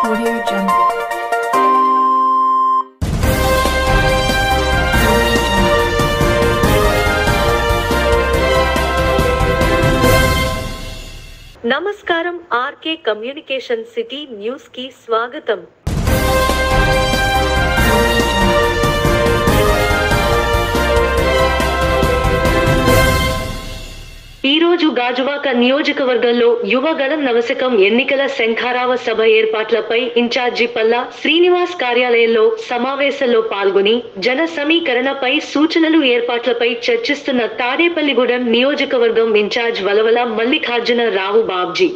Audio Jungle. నమస్కారం RK communication city news కి స్వాగతం. ఈ రోజు గాజువాక నియోజకవర్గంలో యువగళం నవశకం ఎన్నికల శంఖారావ సభ ఏర్పాట్లపై ఇన్ఛార్జి పల్లా శ్రీనివాస్ కార్యాలయంలో సమావేశంలో పాల్గొని జన సమీకరణపై సూచనలు ఏర్పాట్లపై చర్చిస్తున్న తాడేపల్లిగూడెం నియోజకవర్గం ఇన్ఛార్జ్ వలవల మల్లికార్జున రావు బాబ్జీ.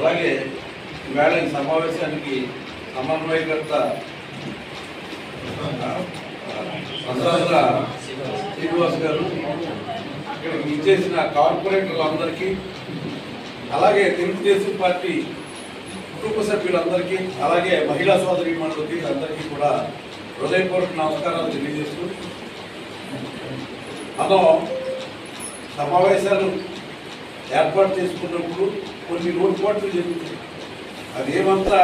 అలాగే ఈవేళ ఈ సమావేశానికి సమన్వయకర్త శ్రీనివాస్ గారు, ఇక్కడికి ఇచ్చేసిన కార్పొరేటర్లందరికీ, అలాగే తెలుగుదేశం పార్టీ కుటుంబ సభ్యులందరికీ, అలాగే మహిళా సోదరీమణులకి అందరికీ కూడా హృదయపూర్వక నమస్కారాలు తెలియజేస్తూ, మనం సమావేశాలు ఏర్పాటు చేసుకున్నప్పుడు కొన్ని లోటుపాట్లు జరుగుతాయి. అదేమంతా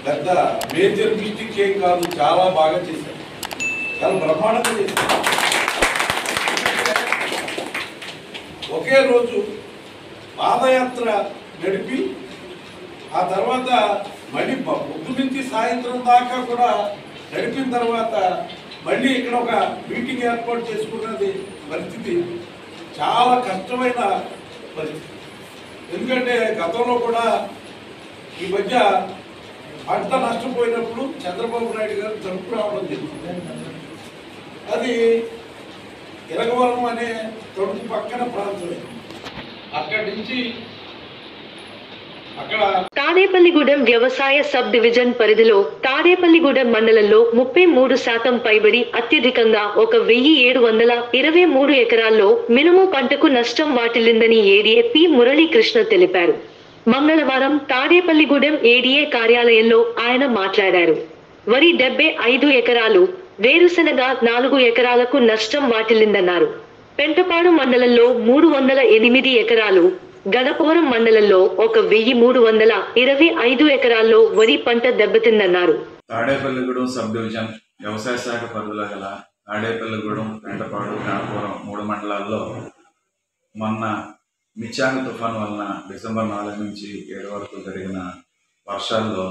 పెద్ద మేజర్ మిస్టేక్ ఏం కాదు, చాలా బాగా చేశారు, చాలా బ్రహ్మాండంగా చేశారు. ఒకే రోజు పాదయాత్ర నడిపి ఆ తర్వాత మళ్ళీ పొద్దు నుంచి సాయంత్రం దాకా కూడా నడిపిన తర్వాత మళ్ళీ ఇక్కడ ఒక మీటింగ్ ఏర్పాటు చేసుకున్నది పరిస్థితి చాలా కష్టమైన పరిస్థితి. ఎందుకంటే గతంలో కూడా ఈ మధ్య పంట నష్టపోయినప్పుడు చంద్రబాబు నాయుడు గారు తలుపు రావడం జరిగింది. అది ఇరగవరం అనే తొడుపు పక్కన ప్రాంతం. అక్కడి నుంచి తాడేపల్లిగూడెం వ్యవసాయ సబ్ డివిజన్ పరిధిలో తాడేపల్లిగూడెం మండలంలో 33% పైబడి అత్యధికంగా 1723 ఎకరాల్లో మినుము పంటకు నష్టం వాటిల్లిందని ఏడీఏ పి మురళీకృష్ణ తెలిపారు. మంగళవారం తాడేపల్లిగూడెం ఏడీఏ కార్యాలయంలో ఆయన మాట్లాడారు. వరి 75 ఎకరాలు, వేరుశెనగ 4 ఎకరాలకు నష్టం వాటిల్లిందన్నారు. పెంటపాడు మండలంలో 308 ఎకరాలు, గణపవరం మండలంలో 1325 ఎకరాల్లో వరి పంట దెబ్బతిందన్నారు. తాడేపల్లిగూడెం సబ్ డివిజన్ వ్యవసాయ శాఖ పరిధిలో గల తాడేపల్లిగూడెం, పెంటపాడు, గణపవరం 3 మండలాల్లో మొన్న మిచాంగ్ తుఫాన్ వలన డిసెంబర్ 4 నుంచి 7 వరకు జరిగిన వర్షాల్లో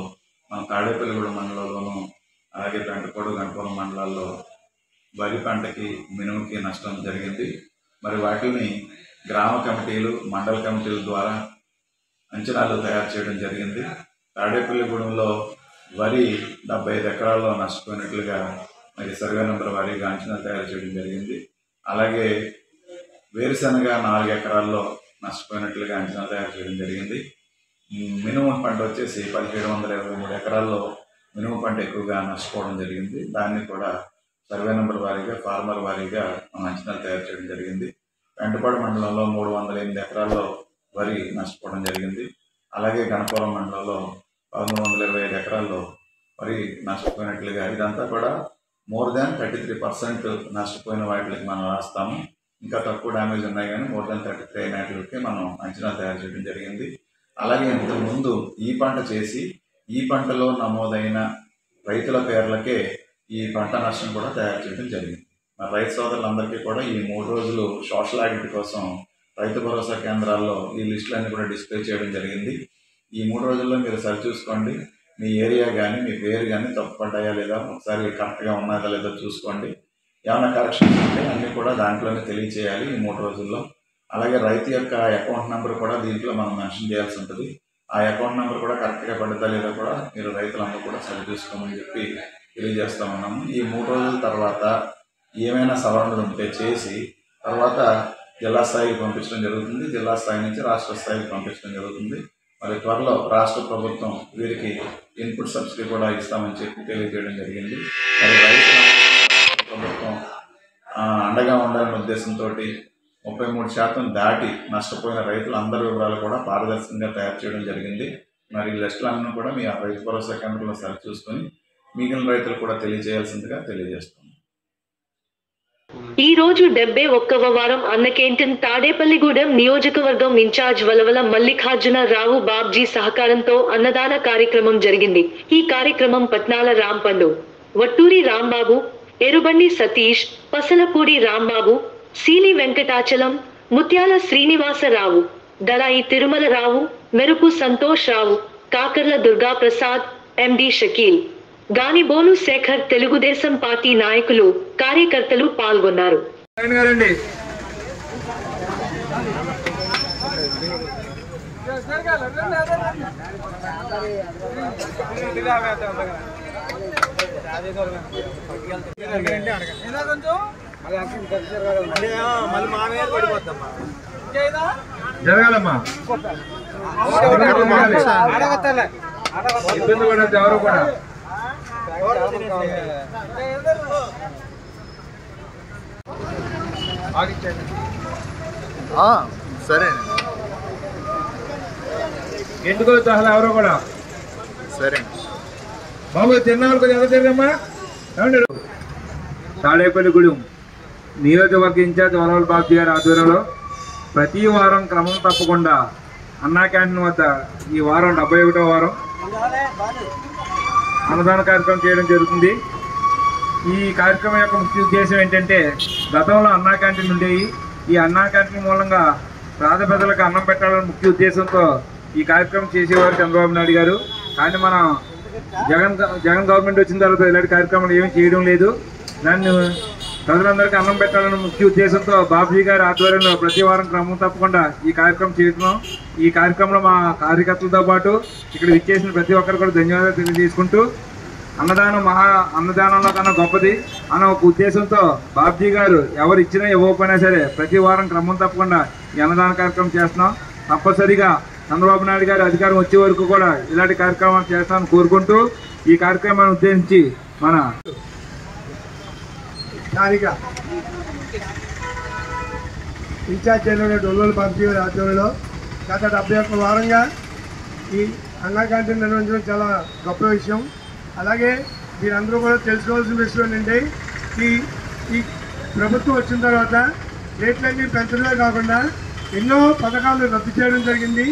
మన తాడేపల్లిగూడెం మండలంలోనూ అలాగే పెంటపాడు, గణపవరం మండలాల్లో వరి పంటకి, మినుముకి నష్టం జరిగింది. మరి వాటిని గ్రామ కమిటీలు, మండల కమిటీల ద్వారా అంచనాలు తయారు చేయడం జరిగింది. తాడేపల్లిగూడెంలో వరి 75 ఎకరాల్లో నష్టపోయినట్లుగా మరి సర్వే నెంబర్ వారీగా అంచనాలు తయారు చేయడం జరిగింది. అలాగే వేరుశెనగ 4 ఎకరాల్లో నష్టపోయినట్లుగా అంచనా తయారు చేయడం జరిగింది. మినుము పంట వచ్చేసి 1723 ఎకరాల్లో మినుము పంట ఎక్కువగా నష్టపోవడం జరిగింది. దాన్ని కూడా సర్వే నెంబర్ వారీగా, ఫార్మర్ వారీగా మనం అంచనాలు తయారు చేయడం జరిగింది. పెంటపాడు మండలంలో 308 ఎకరాల్లో వరి నష్టపోవడం జరిగింది. అలాగే గణపవరం మండలంలో 1325 ఎకరాల్లో వరి నష్టపోయినట్లుగా, ఇదంతా కూడా మోర్ దాన్ 33% నష్టపోయిన వాటికి మనం రాస్తాము. ఇంకా తక్కువ డ్యామేజ్ ఉన్నాయి కానీ మోర్ దాన్ 33 అయినట్లకి మనం అంచనా తయారు చేయడం జరిగింది. అలాగే ఇంతకుముందు ఈ పంట చేసి ఈ పంటలో నమోదైన రైతుల పేర్లకే ఈ పంట నష్టం కూడా తయారు చేయడం జరిగింది. మరి రైతు సోదరులందరికీ కూడా ఈ 3 రోజులు సోషల్ ఆడిట్ కోసం రైతు భరోసా కేంద్రాల్లో ఈ లిస్టులన్నీ కూడా డిస్ప్లే చేయడం జరిగింది. ఈ 3 రోజుల్లో మీరు సరిచూసుకోండి. మీ ఏరియా కానీ మీ పేరు కానీ తప్పుపడ్డాయా లేదా ఒకసారి కరెక్ట్గా ఉన్నదా లేదా చూసుకోండి. ఏమైనా కరెక్షన్స్ ఉంటే అన్నీ కూడా దాంట్లోనే తెలియచేయాలి ఈ 3 రోజుల్లో. అలాగే రైతు యొక్క అకౌంట్ నెంబర్ కూడా దీంట్లో మనం మెన్షన్ చేయాల్సి ఉంటుంది. ఆ అకౌంట్ నెంబర్ కూడా కరెక్ట్గా పడుతుందా లేదా కూడా మీరు రైతులందరూ కూడా సరిచూసుకోమని చెప్పి తెలియజేస్తా ఉన్నాము. ఈ 3 రోజుల తర్వాత ఏమైనా సవరణలు ఉంటే చేసి తర్వాత జిల్లా స్థాయికి పంపించడం జరుగుతుంది. జిల్లా స్థాయి నుంచి రాష్ట్ర స్థాయికి పంపించడం జరుగుతుంది. మరి త్వరలో రాష్ట్ర ప్రభుత్వం వీరికి ఇన్పుట్ సబ్సిడీ కూడా ఇస్తామని చెప్పి తెలియజేయడం జరిగింది. మరి రైతుల ప్రభుత్వం అండగా ఉండాలనే ఉద్దేశంతో 33% దాటి నష్టపోయిన రైతులు అందరి వివరాలు కూడా పారదర్శకంగా తయారు చేయడం జరిగింది. మరి ఈ లిస్టులన్నీ కూడా మీ రైతు భరోసా కేంద్రంలో సరిచూసుకొని మిగిలిన రైతులు కూడా తెలియజేయాల్సిందిగా తెలియజేస్తున్నాం. ఈ రోజు 71వ వారం అన్న క్యాంటీన్ తాడేపల్లిగూడెం నియోజకవర్గం ఇన్ఛార్జ్ వలవల మల్లికార్జున రావు బాబ్జీ సహకారంతో అన్నదాన కార్యక్రమం జరిగింది. ఈ కార్యక్రమం పట్నాల రాంపండు, వట్టూరి రాంబాబు, ఎరుబండి సతీష్, పసలపూడి రాంబాబు, సీలి వెంకటాచలం, ముత్యాల శ్రీనివాసరావు, దళాయి తిరుమలరావు, మెరుపు సంతోష్ రావు, కాకర్ల దుర్గాప్రసాద్, ఎండి షకీల్, గానిబోలు శేఖర్ తెలుగుదేశం పార్టీ నాయకులు, కార్యకర్తలు పాల్గొన్నారు. జరగాలమ్మా ఇబ్బంది పడద్దు ఎవరు కూడా. సరే ఎందుకు అసలు ఎవరో కూడా సరే బాబు తిన్నారు కొంచెం ఎంత జరిగమ్మా. తాడేపల్లిగూడెం నియోజకవర్గ ఇన్ఛార్జ్ వలవల బాబ్జీ గారి ఆధ్వర్యంలో ప్రతి వారం క్రమం తప్పకుండా అన్నా క్యాంటీన్ వద్ద ఈ వారం 71వ వారం అన్నదాన కార్యక్రమం చేయడం జరుగుతుంది. ఈ కార్యక్రమం యొక్క ముఖ్య ఉద్దేశం ఏంటంటే, గతంలో అన్నా క్యాంటీన్ ఉండేవి. ఈ అన్నా క్యాంటీన్ మూలంగా పేద ప్రజలకు అన్నం పెట్టాలని ముఖ్య ఉద్దేశంతో ఈ కార్యక్రమం చేసేవారు చంద్రబాబు నాయుడు గారు. కానీ మన జగన్ గవర్నమెంట్ వచ్చిన తర్వాత ఇలాంటి కార్యక్రమాలు ఏమీ చేయడం లేదు. దాన్ని ప్రజలందరికీ అన్నం పెట్టాలని ముఖ్య ఉద్దేశంతో బాబ్జీ గారి ఆధ్వర్యంలో ప్రతి వారం క్రమం తప్పకుండా ఈ కార్యక్రమం చేస్తున్నాం. ఈ కార్యక్రమంలో మా కార్యకర్తలతో పాటు ఇక్కడ విచ్చేసిన ప్రతి ఒక్కరు కూడా ధన్యవాదాలు తెలియజేసుకుంటూ, అన్నదానంలో కన్నా గొప్పది అన్న ఒక ఉద్దేశంతో బాబ్జీ గారు ఎవరు ఇచ్చినా ఇవ్వకపోయినా సరే ప్రతి వారం క్రమం తప్పకుండా ఈ అన్నదాన కార్యక్రమం చేస్తున్నాం. తప్పనిసరిగా చంద్రబాబు నాయుడు గారు అధికారం వచ్చే వరకు కూడా ఇలాంటి కార్యక్రమాలు చేస్తామని కోరుకుంటూ, ఈ కార్యక్రమాన్ని ఉద్దేశించి మన స్థానిక ఇన్ఛార్జ్ అయినటువంటి వలవల బాబ్జీ గారి ఆధ్వర్యంలో గత 71 వారంగా ఈ అన్నా క్యాంటీన్ నిర్వహించడం చాలా గొప్ప విషయం. అలాగే మీరందరూ కూడా తెలుసుకోవాల్సిన విషయం ఏంటంటే, ఈ ప్రభుత్వం వచ్చిన తర్వాత రేట్లన్నీ పెంచడమే కాకుండా ఎన్నో పథకాలు రద్దు చేయడం జరిగింది.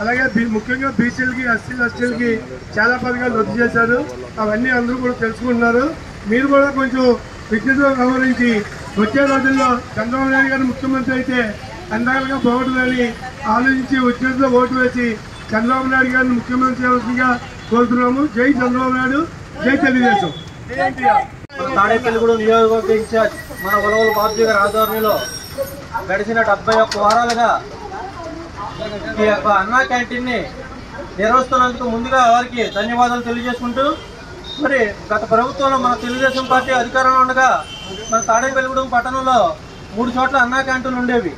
అలాగే ముఖ్యంగా బీసీలకి, ఎస్సీలకి చాలా పథకాలు రద్దు చేశారు. అవన్నీ అందరూ కూడా తెలుసుకుంటున్నారు. మీరు కూడా కొంచెం విజ్ఞతగా వ్యవహరించి వచ్చే రోజుల్లో చంద్రబాబు నాయుడు గారు ముఖ్యమంత్రి అయితే అందాలుగా బాగుంటుందని ఆలోచించి విజ్ఞతలో ఓటు వేసి చంద్రబాబు నాయుడు గారిని ముఖ్యమంత్రి చేయవలసిందిగా కోరుతున్నాము. జై చంద్రబాబు నాయుడు, జై తెలుగుదేశం. తాడేపల్లిగూడెం నియోజకవర్గ ఇన్ఛార్జ్ మన వలవల బాబ్జీ గారి ఆధ్వర్యంలో గడిచిన 71 వారాలుగా ఈ యొక్క అన్నా క్యాంటీన్ని నిర్వహిస్తున్నందుకు ముందుగా వారికి ధన్యవాదాలు తెలియజేసుకుంటూ, మరి గత ప్రభుత్వంలో మన తెలుగుదేశం పార్టీ అధికారంలో ఉండగా మన తాడేపల్లిగూడెం పట్టణంలో 3 చోట్ల అన్నా క్యాంటీన్లు ఉండేవి.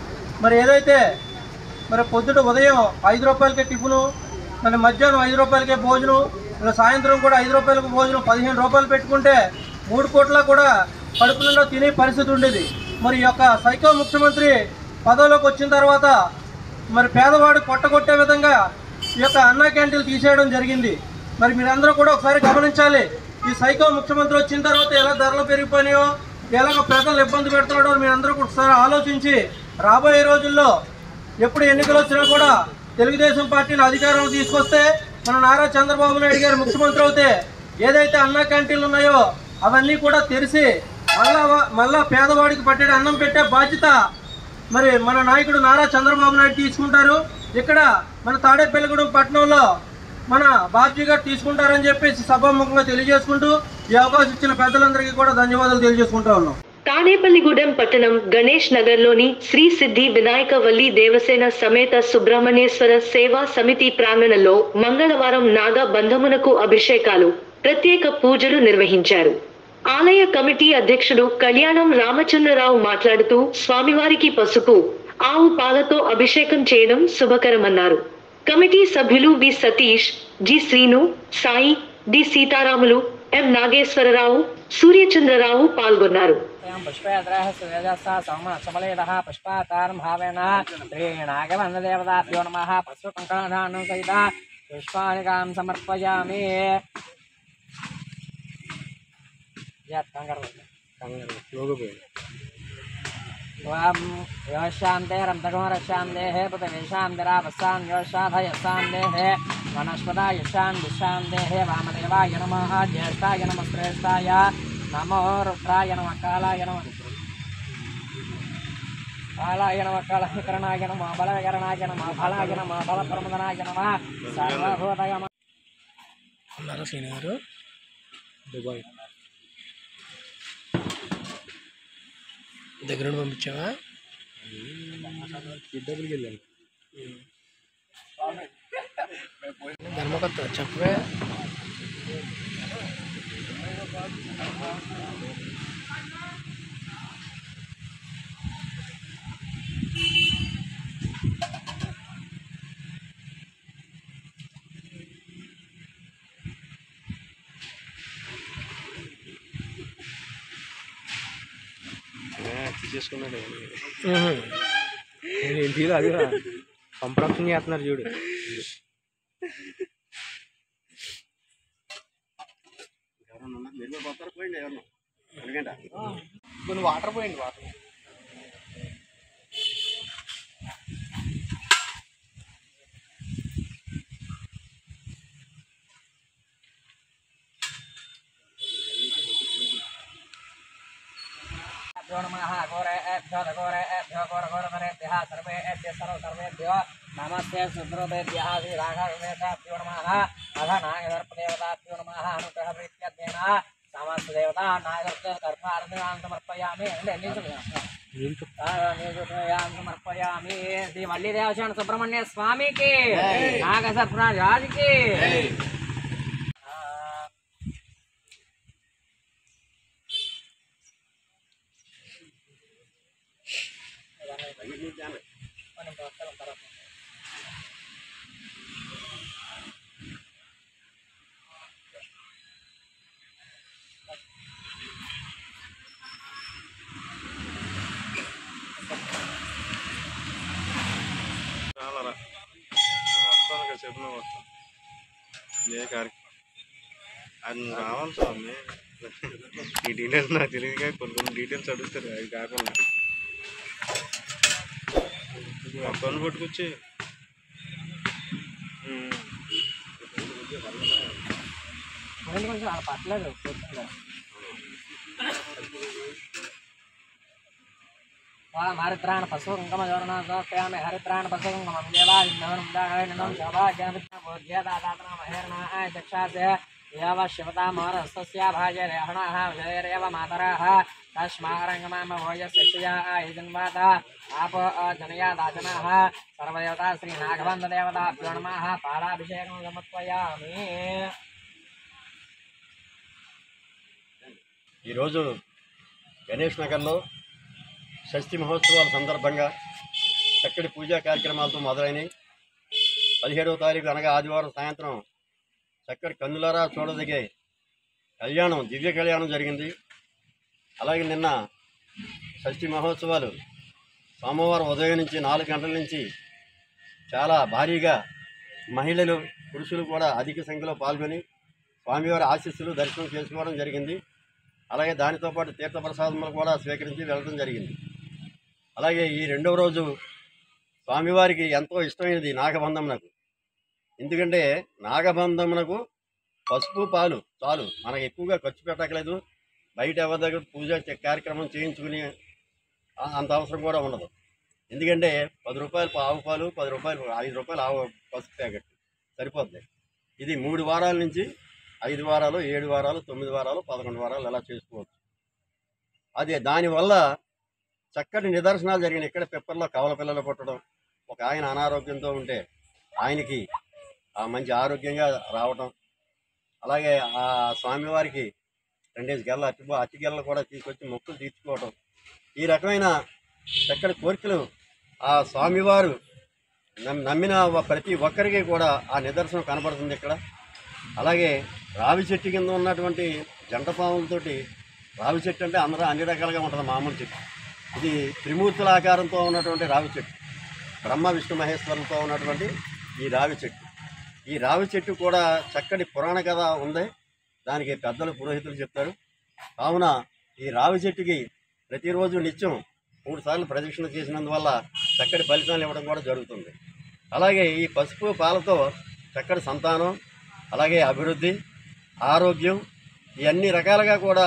మరి ఏదైతే పొద్దుట ఉదయం 5 రూపాయలకే టిఫిను, మరి మధ్యాహ్నం 5 రూపాయలకే భోజనం, ఇలా సాయంత్రం కూడా 5 రూపాయలకు భోజనం, 15 రూపాయలు పెట్టుకుంటే 3 కోట్ల కూడా కడుపు నిండా తినే పరిస్థితి ఉండేది. మరి ఈ యొక్క సైకో ముఖ్యమంత్రి పదవిలోకి వచ్చిన తర్వాత మరి పేదవాడు కొట్టగొట్టే విధంగా ఈ యొక్క అన్నా క్యాంటీన్లు తీసేయడం జరిగింది. మరి మీరందరూ కూడా ఒకసారి గమనించాలి. ఈ సైకో ముఖ్యమంత్రి వచ్చిన తర్వాత ఎలా ధరలు పెరిగిపోయినాయో, ఎలాగ ప్రజలు ఇబ్బంది పెడుతున్నాడో మీరందరూ ఒకసారి ఆలోచించి, రాబోయే రోజుల్లో ఎప్పుడు ఎన్నికలు వచ్చినా కూడా తెలుగుదేశం పార్టీని అధికారంలో తీసుకొస్తే మన నారా చంద్రబాబు నాయుడు గారు ముఖ్యమంత్రి అవుతే ఏదైతే అన్నా క్యాంటీన్లు ఉన్నాయో అవన్నీ కూడా తెరిచి మళ్ళా పేదవాడికి పట్టే అన్నం పెట్టే బాధ్యత మరి మన నాయకుడు నారా చంద్రబాబు నాయుడు తీసుకుంటారు. ఇక్కడ మన తాడేపల్లిగూడెం పట్టణంలో మన బాబ్జీ గారు తీసుకుంటారని చెప్పేసి సభాముఖంగా తెలియజేసుకుంటూ ఈ అవకాశం ఇచ్చిన పెద్దలందరికీ కూడా ధన్యవాదాలు తెలియజేసుకుంటా ఉన్నాం. తాడేపల్లిగూడెం పట్టణం గణేష్ నగర్లోని శ్రీ సిద్ధి వినాయకవల్లి దేవసేన సమేత సుబ్రహ్మణ్యేశ్వర సేవా సమితి ప్రాంగణంలో మంగళవారం నాగ బంధమునకు అభిషేకాలు, ప్రత్యేక పూజలు నిర్వహించారు. ఆలయ కమిటీ అధ్యక్షుడు కళ్యాణం రామచంద్రరావు మాట్లాడుతూ, స్వామివారికి పసుపు, ఆవు పాలతో అభిషేకం చేయడం శుభకరమన్నారు. కమిటీ సభ్యులు వి సతీష్, జి శ్రీను, సాయి, డి సీతారాములు, ఎం నాగేశ్వరరావు, సూర్యచంద్రరావు పాల్గొన్నారు. योशान्ते रब्दगोरशान्तेः पृथिवीशान्तिरापस्सान् योषाधयस्सान्तेः वनस्पता यशान् विशान्तेः वामदेवाय नमः ज्येष्ठाय नमः श्रेष्ठाय नमो रुद्राय नमः कालाय नमः कालाय नमः कालकरणाय नमः बलकरणाय नमः फलाय नमः फलप्रमदनाय नमः सर्वभूतय ఉన్నారా శ్రీని గారు దుబాయ్ దగ్గర నుండి పంపించావా డబ్బులకి వెళ్ళాను ధర్మకర్త చెప్పవే తీసేసుకున్నాడు ఏంటి అది సంప్రాప్తం చేస్తున్నారు చూడు కొన్ని వాటర్ పోయింది వాటర్ नमस्ते सुब्रतेभ्यः श्रीराघवेभ्यो नमः अथ नागदर्पदेवताभ्यो नमः अनुग्रह प्रीत्यर्थेन समस्त देवता नागदर्पार्थान् समर्पयामि समर्पयामि श्री वल्ली देवशान सुब्रह्मण्य स्वामी की नागसर्पराज राज की వస్తాను చెప్పిన వస్తాను ఏ కార్యక్రమం అది నువ్వు రావాలి స్వామి ఈ డీటెయిల్స్ నాకు తెలియదుగా కొన్ని డీటెయిల్స్ అడుగుతారు అది కాకుండా అక్కను పట్టుకొచ్చి పట్టలేదు हरिद्राण पशु कुंकम जोड़ना समर्पयामि हरिद्राण पशु कुंकमं देवादिनवनं दादातना महेरणाय दक्षासे यव शिवतामहरस्तस्य भाजरेहणः विजयरेव मातरः तस्मारङ्गमाम भोजस्यया आयुजन्वाता आप जनयादाजनः सर्वदेवता श्रीनागबन्धदेवताभ्यो नमः पालाभिषेकं समर्पयामि ఈరోజు గణేష్ నగర్లో షష్ఠి మహోత్సవాల సందర్భంగా చక్కటి పూజా కార్యక్రమాలతో మొదలైనవి 17వ తారీఖు అనగా ఆదివారం సాయంత్రం చక్కటి కన్నులారా చూడదగే కళ్యాణం దివ్య కళ్యాణం జరిగింది. అలాగే నిన్న షష్ఠి మహోత్సవాలు సోమవారం ఉదయం నుంచి 4 గంటల నుంచి చాలా భారీగా మహిళలు పురుషులు కూడా అధిక సంఖ్యలో పాల్గొని స్వామివారి ఆశీస్సులు దర్శనం చేసుకోవడం జరిగింది. అలాగే దానితో పాటు తీర్థప్రసాదములు కూడా స్వీకరించి వెళ్ళడం జరిగింది. అలాగే ఈ రెండవ రోజు స్వామివారికి ఎంతో ఇష్టమైనది నాగబంధమునకు. ఎందుకంటే నాగబంధమునకు పసుపు పాలు చాలు, మనకు ఎక్కువగా ఖర్చు పెట్టక్కలేదు. బయట ఎవరి దగ్గర పూజ కార్యక్రమం చేయించుకుని అంత అవసరం కూడా ఉండదు. ఎందుకంటే 10 రూపాయలు ఆవు పాలు, 10 రూపాయలు 5 రూపాయలు ఆవు పసుపు ప్యాకెట్ సరిపోద్ది. ఇది 3 వారాల నుంచి 5 వారాలు, 7 వారాలు, 9 వారాలు, 11 వారాలు అలా చేసుకోవచ్చు. అదే దానివల్ల చక్కటి నిదర్శనాలు జరిగినాయి. ఇక్కడ పెప్పర్లో కవల పిల్లలు పుట్టడం, ఒక ఆయన అనారోగ్యంతో ఉంటే ఆయనకి మంచి ఆరోగ్యంగా రావటం, అలాగే ఆ స్వామివారికి 2 గెల్ల అట్టి గెల్లలు కూడా తీసుకొచ్చి మొక్కులు తీర్చుకోవటం, ఈ రకమైన చక్కటి కోరికలు ఆ స్వామివారు నమ్మిన ప్రతి ఒక్కరికి కూడా ఆ నిదర్శనం కనపడుతుంది ఇక్కడ. అలాగే రావి చెట్టు కింద ఉన్నటువంటి జంట పాములతోటి, రావి చెట్టు అంటే అందరూ అన్ని రకాలుగా ఉంటుంది మామూలు చెట్టు, ఇది త్రిమూర్తుల ఆకారంతో ఉన్నటువంటి రావి చెట్టు, బ్రహ్మ విష్ణు మహేశ్వరులతో ఉన్నటువంటి ఈ రావి చెట్టు. ఈ రావి చెట్టు కూడా చక్కటి పురాణ కథ ఉంది, దానికి పెద్దలు పురోహితులు చెప్తారు. కావున ఈ రావి చెట్టుకి ప్రతిరోజు నిత్యం 3 సార్లు ప్రదక్షిణ చేసినందువల్ల చక్కటి ఫలితాలు ఇవ్వడం కూడా జరుగుతుంది. అలాగే ఈ పసుపు పాలతో చక్కటి సంతానం, అలాగే అభివృద్ధి, ఆరోగ్యం ఇవన్నీ రకాలుగా కూడా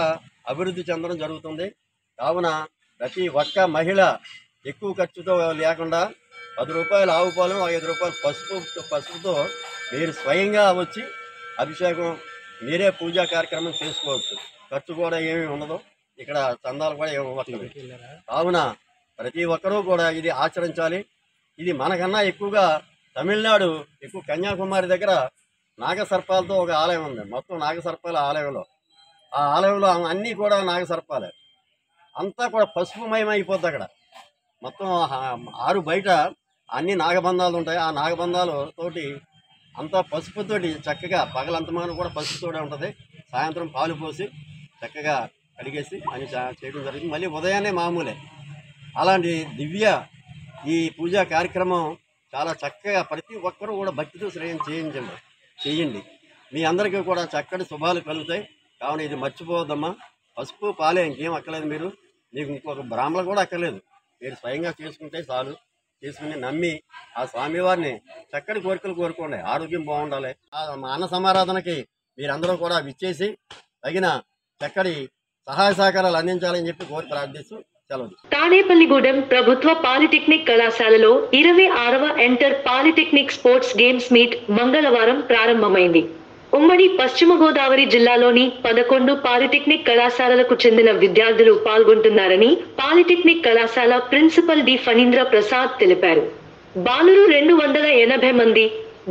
అభివృద్ధి చెందడం జరుగుతుంది. కావున ప్రతి ఒక్క మహిళ ఎక్కువ ఖర్చుతో లేకుండా 10 రూపాయలు ఆవు పాలు, 5 రూపాయలు పసుపుతో మీరు స్వయంగా వచ్చి అభిషేకం మీరే పూజా కార్యక్రమం చేసుకోవచ్చు. ఖర్చు కూడా ఏమీ ఉండదు, ఇక్కడ చందాలు కూడా ఏమి ఇవ్వట్లేదు. కావున ప్రతి ఒక్కరూ కూడా ఇది ఆచరించాలి. ఇది మనకన్నా ఎక్కువగా తమిళనాడు ఎక్కువ కన్యాకుమారి దగ్గర నాగసర్పాలతో ఒక ఆలయం ఉంది. మొత్తం నాగసర్పాల ఆలయంలో, ఆ ఆలయంలో అన్నీ కూడా నాగసర్పాలే, అంతా కూడా పసుపుమయం అయిపోద్ది. అక్కడ మొత్తం 6 బయట అన్ని నాగబంధాలు ఉంటాయి. ఆ నాగబంధాలు తోటి అంతా పసుపుతోటి చక్కగా పగలంతమానం కూడా పసుపుతోటే ఉంటుంది. సాయంత్రం పాలు పోసి చక్కగా కడిగేసి అని చేయడం జరిగింది. మళ్ళీ ఉదయాన్నే మామూలే. అలాంటి దివ్య ఈ పూజా కార్యక్రమం చాలా చక్కగా ప్రతి ఒక్కరూ కూడా భక్తితో శ్రేయం చేయండి. మీ అందరికీ కూడా చక్కటి శుభాలు కలుగుతాయి. కావున ఇది మర్చిపోవద్దమ్మా. పసుపు పాలే, ఇంకేం అక్కర్లేదు. మీకు ఇంకొక బ్రాహ్మణ కూడా అక్కర్లేదు. మీరు స్వయంగా చేసుకుంటే చాలు. చేసుకుని నమ్మి ఆ స్వామివారిని చక్కటి కోరికలు కోరుకోండి. ఆరోగ్యం బాగుండాలి. ఆ అన్న సమారాధనకి మీరందరూ కూడా విచ్చేసి తగిన చక్కటి సహాయ సహకారాలు అందించాలని చెప్పి కోరి ప్రార్థిస్తూ సెలవు. తాడేపల్లిగూడెం ప్రభుత్వ పాలిటెక్నిక్ కళాశాలలో 26వ inter polytechnic sports games meet మంగళవారం ప్రారంభమైంది. ఉమ్మడి పశ్చిమ గోదావరి జిల్లాలోని 11 పాలిటెక్నిక్ కళాశాలలకు చెందిన విద్యార్థులు పాల్గొంటున్నారని పాలిటెక్నిక్ కళాశాల ప్రిన్సిపల్ డి ఫణీంద్ర ప్రసాద్ తెలిపారు. బాలురు 280 మంది,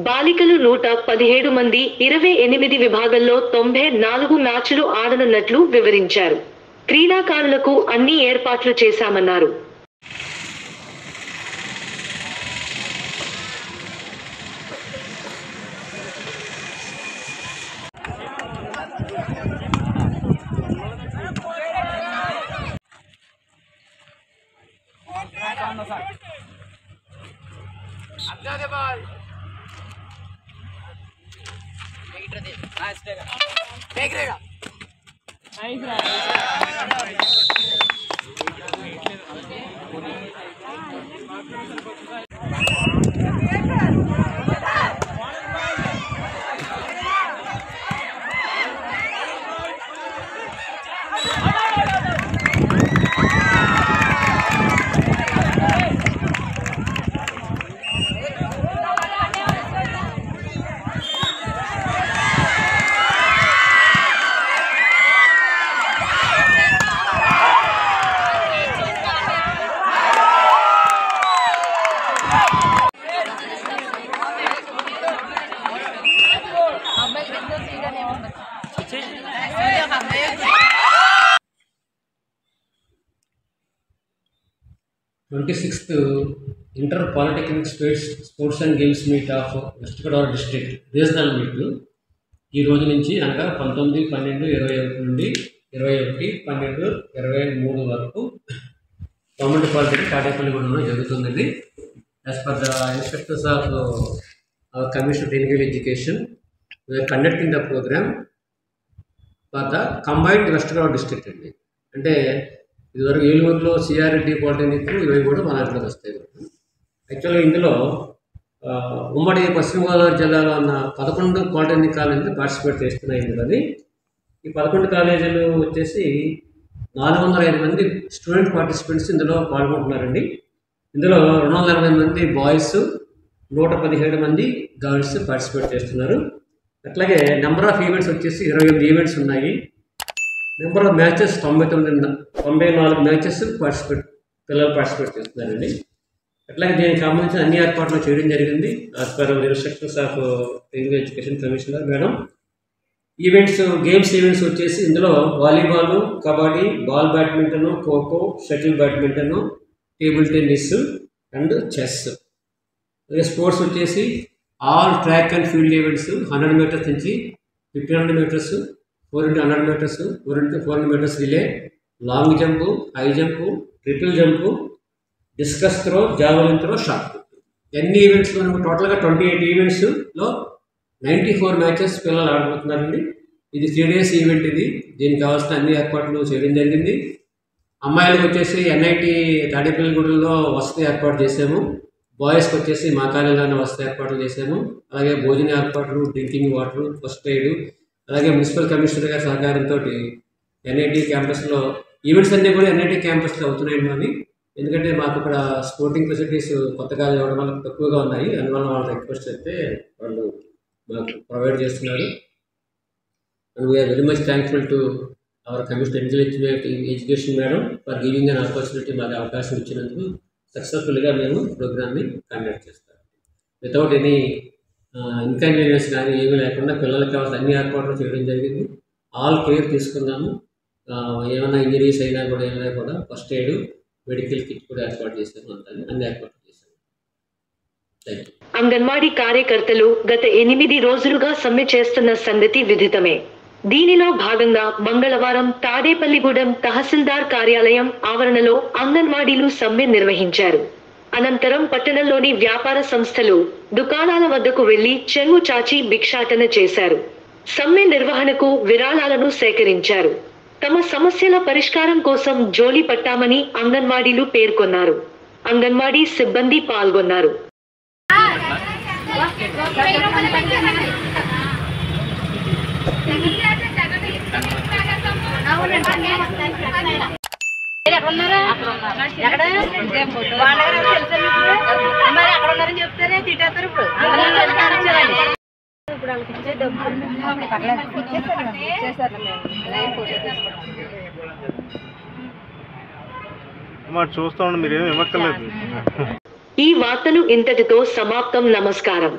బాలికలు 117 మంది 28 విభాగంలో 94 మ్యాచ్లు ఆడనున్నట్లు వివరించారు. క్రీడాకారులకు అన్ని ఏర్పాట్లు చేశామన్నారు. Inter polytechnic sports and games meet of west Godavari district regional మీట్లు ఈ రోజు నుంచి అనగా 19/12/21 నుండి 21/12/23 వరకు గవర్నమెంట్ పాలిటెక్నిక్ తాడేపల్లిగూడెంలో జరుగుతుంది. As per the instructions of commission technical education we are conducting the programme for the combined west Godavari district అండి. అంటే ఇదివరకు ఏలూరులో సిఆర్రెడ్డి పాలిటెక్నిక్ ఇవి కూడా మన దాంట్లోకి వస్తాయి. యాక్చువల్గా ఇందులో ఉమ్మడి పశ్చిమ గోదావరి జిల్లాలో ఉన్న 11 పాలిటెక్నిక్ కాలేజీలు పార్టిసిపేట్ చేస్తున్నాయి. ఇందులోని ఈ 11 కాలేజీలు వచ్చేసి 405 మంది స్టూడెంట్ పార్టిసిపెంట్స్ ఇందులో పాల్గొంటున్నారండి. ఇందులో 280 మంది బాయ్స్, 117 మంది గర్ల్స్ పార్టిసిపేట్ చేస్తున్నారు. అట్లాగే నెంబర్ ఆఫ్ ఈవెంట్స్ వచ్చేసి 28 ఈవెంట్స్ ఉన్నాయి. నెంబర్ ఆఫ్ మ్యాచెస్ 94 మ్యాచెస్ పిల్లలు పార్టిసిపేట్ చేస్తున్నారండి. అట్లాగే దీనికి సంబంధించిన అన్ని ఏర్పాట్లు చేయడం జరిగింది as per instructions of technical education commissioner madam. Games events వచ్చేసి ఇందులో volleyball, kabaddi, ball badminton, kho kho, shuttle badminton, table tennis and chess. అలాగే స్పోర్ట్స్ వచ్చేసి all track and field events 100 metres నుంచి 1500 metres, 4x100 metres, 4x400 metres relay, long jump, high jump, triple jump, discus throw, javelin throw, shot put. అన్ని ఈవెంట్స్లో టోటల్గా 28 ఈవెంట్స్లో 94 matches పిల్లలు ఆడుకుంటున్నారండి. ఇది 3 days event. దీనికి కావాల్సిన అన్ని ఏర్పాట్లు చేయడం జరిగింది. అమ్మాయిలకు వచ్చేసి ఎన్ఐటి తాడేపల్లిగూడెంలో వసతి ఏర్పాటు చేసాము. బాయ్స్కి వచ్చేసి మా కాలేజీలోనే వసతి ఏర్పాట్లు చేసాము. అలాగే భోజన ఏర్పాట్లు, డ్రింకింగ్ వాటర్, ఫస్ట్ ఎయిడ్, అలాగే మున్సిపల్ కమిషనర్ గారి సహకారంతో ఎన్ఐటి క్యాంపస్లో ఈవెంట్స్ అన్నీ కూడా ఎన్ఐటి క్యాంపస్లో అవుతున్నాయి మావి. ఎందుకంటే మాకు ఇక్కడ స్పోర్టింగ్ ఫెసిలిటీస్ కొత్తగా ఇవ్వడం వల్ల తక్కువగా ఉన్నాయి. అందువల్ల వాళ్ళు రిక్వెస్ట్ చేస్తే వాళ్ళు మాకు ప్రొవైడ్ చేస్తున్నారు. And we are very much thankful to our commissioner education madam for giving an opportunity. మాకు అవకాశం ఇచ్చినందుకు సక్సెస్ఫుల్గా మేము ప్రోగ్రామ్ని కండక్ట్ చేస్తాం. వితౌట్ ఎనీ ఇన్కన్వీనియన్స్ కానీ ఏమీ లేకుండా పిల్లలకి కావాల్సిన అన్ని ఏర్పాట్లు చేయడం జరిగింది. ఆల్ కేర్ తీసుకున్నాము. ఏమైనా ఇంజరీస్ అయినా కూడా ఏమైనా కూడా ఫస్ట్ ఎయిడ్, మెడికల్ కిట్ కూడా ఏర్పాటు చేశాము. అన్ని ఏర్పాట్లు చేశాము. Thank you. అంగన్వాడీ కార్యకర్తలు గత 8 రోజులుగా సమ్మె చేస్తున్న సంగతి విదితమే. దీనిలో భాగంగా మంగళవారం తాడేపల్లిగూడెం తహసీల్దార్ కార్యాలయం ఆవరణలో అంగన్వాడీలు సమ్మె నిర్వహించారు. అనంతరం పట్టణంలోని వ్యాపార సంస్థలు, దుకాణాల వద్దకు వెళ్లి చెంగు చాచి భిక్షాటన చేశారు. సమ్మె నిర్వహణకు విరాళాలను సేకరించారు. తమ సమస్యల పరిష్కారం కోసం జోలి పట్టామని అంగన్వాడీలు పేర్కొన్నారు. అంగన్వాడీ సిబ్బంది పాల్గొన్నారు. చూస్తా ఉండి మీరేమి ఇవ్వక్కర్లేదు. ఈ వార్తలు ఇంతటితో సమాప్తం. నమస్కారం.